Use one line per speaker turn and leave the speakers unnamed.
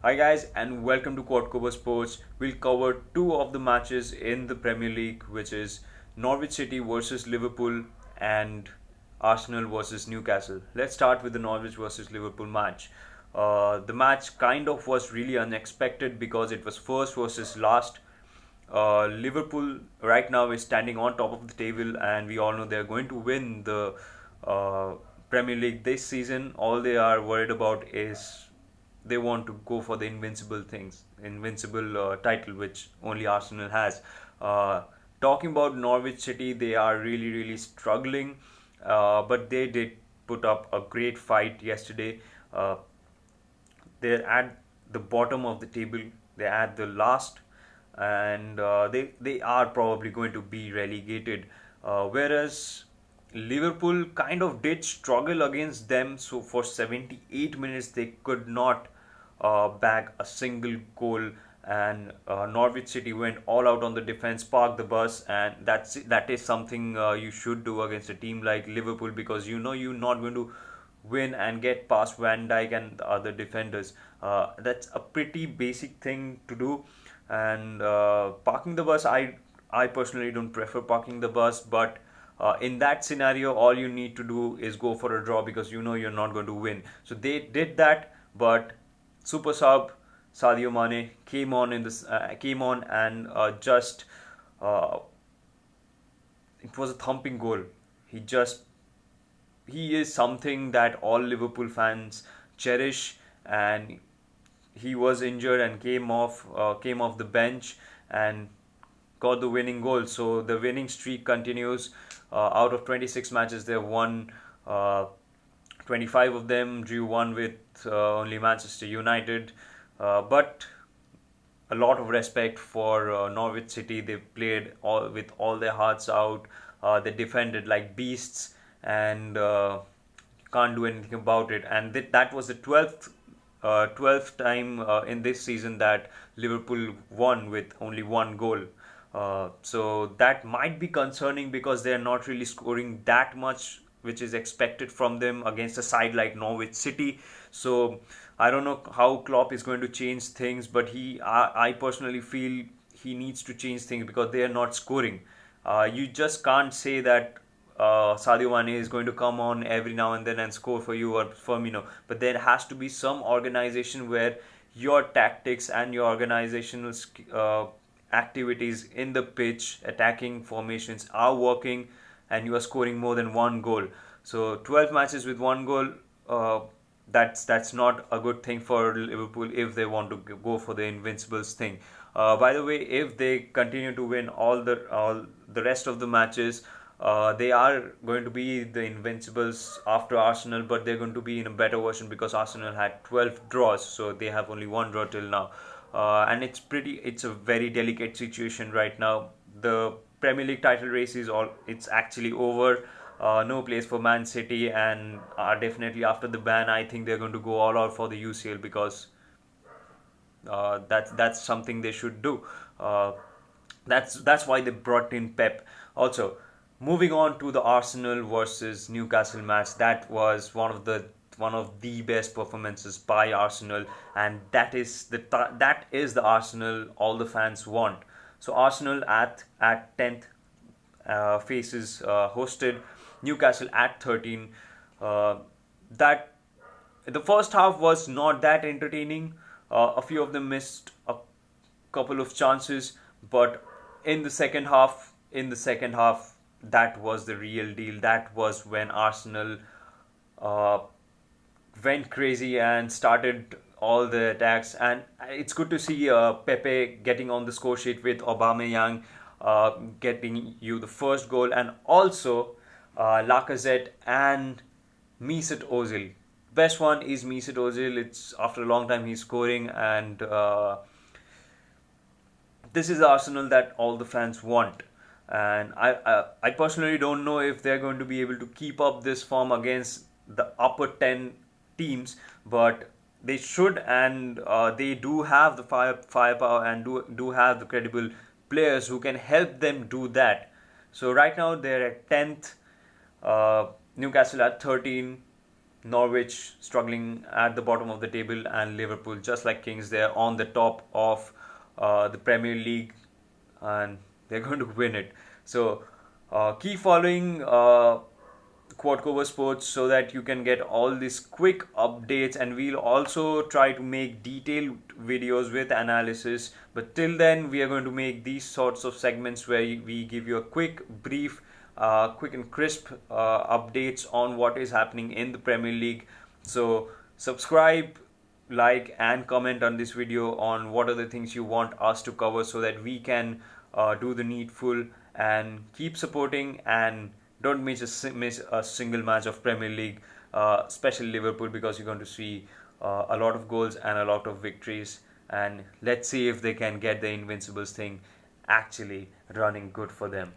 Hi guys and welcome to Quadcover Sports. We'll cover two of the matches in the Premier League, which is Norwich City versus Liverpool and Arsenal versus Newcastle. Let's start with the Norwich versus Liverpool match. The match kind of was really unexpected because it was first versus last. Liverpool right now is standing on top of the table, and we all know they're going to win the uh, Premier League this season. All they are worried about is they want to go for the invincible title, which only Arsenal has. Uh, Talking about Norwich City, they are really struggling, but they did put up a great fight yesterday. Uh, they're at the bottom of the table. They're at the last, and they are probably going to be relegated. Whereas Liverpool kind of did struggle against them. So for 78 minutes they could not bag a single goal, and Norwich City went all out on the defense, parked the bus, and that is something you should do against a team like Liverpool, because you know you're not going to win and get past Van Dijk and the other defenders. That's a pretty basic thing to do. And parking the bus, I personally don't prefer parking the bus, but in that scenario, all you need to do is go for a draw because you know you're not going to win. So they did that, but super sub Sadio Mane came on and just uh, it was a thumping goal. He just he is something that all Liverpool fans cherish, and he was injured and came off the bench and got the winning goal. So the winning streak continues. Out of 26 matches, they've won 25 of them, drew one with only Manchester United. But a lot of respect for Norwich City. They played with all their hearts out. They defended like beasts, and can't do anything about it. And that was the 12th time in this season that Liverpool won with only one goal. So that might be concerning because they're not really scoring that much, which is expected from them against a side like Norwich City. So I don't know how Klopp is going to change things, but I personally feel he needs to change things because they are not scoring. You just can't say that Sadio Mane is going to come on every now and then and score for you or Firmino, but there has to be some organization where your tactics and your organizational activities in the pitch, attacking formations are working, and you are scoring more than one goal. So 12 matches with one goal, uh, that's not a good thing for Liverpool if they want to go for the invincibles thing. By the way, if they continue to win all the rest of the matches, they are going to be the invincibles after Arsenal, but they're going to be in a better version because Arsenal had 12 draws, so they have only one draw till now. And it's a very delicate situation right now. The Premier League title race it's actually over. No place for Man City, and definitely after the ban, I think they're going to go all out for the UCL because that's something they should do. Uh, that's why they brought in Pep. Also, moving on to the Arsenal versus Newcastle match, that was one of the best performances by Arsenal, and that is the Arsenal all the fans want. So Arsenal at 10th faces hosted Newcastle at 13. That The first half was not that entertaining. A few of them missed a couple of chances, but in the second half, that was the real deal. That was when Arsenal uh, went crazy and started all the attacks. And it's good to see Pepe getting on the score sheet with Aubameyang getting you the first goal, and also Lacazette and Mesut Ozil. Best one is Mesut Ozil. It's after a long time he's scoring, and this is the Arsenal that all the fans want. And I personally don't know if they're going to be able to keep up this form against the upper 10 teams, but they should, and they do have the firepower and do have the credible players who can help them do that. So right now they're at 10th, Newcastle at 13. Norwich struggling at the bottom of the table, and Liverpool, just like Kings, they're on the top of the Premier League, and they're going to win it. So keep following Quadcover Sports so that you can get all these quick updates, and we'll also try to make detailed videos with analysis. But till then, we are going to make these sorts of segments where we give you a quick brief, quick and crisp updates on what is happening in the Premier League. So subscribe, like and comment on this video on what are the things you want us to cover so that we can do the needful, and keep supporting, and don't miss a single match of Premier League, especially Liverpool, because you're going to see a lot of goals and a lot of victories. And let's see if they can get the Invincibles thing actually running good for them.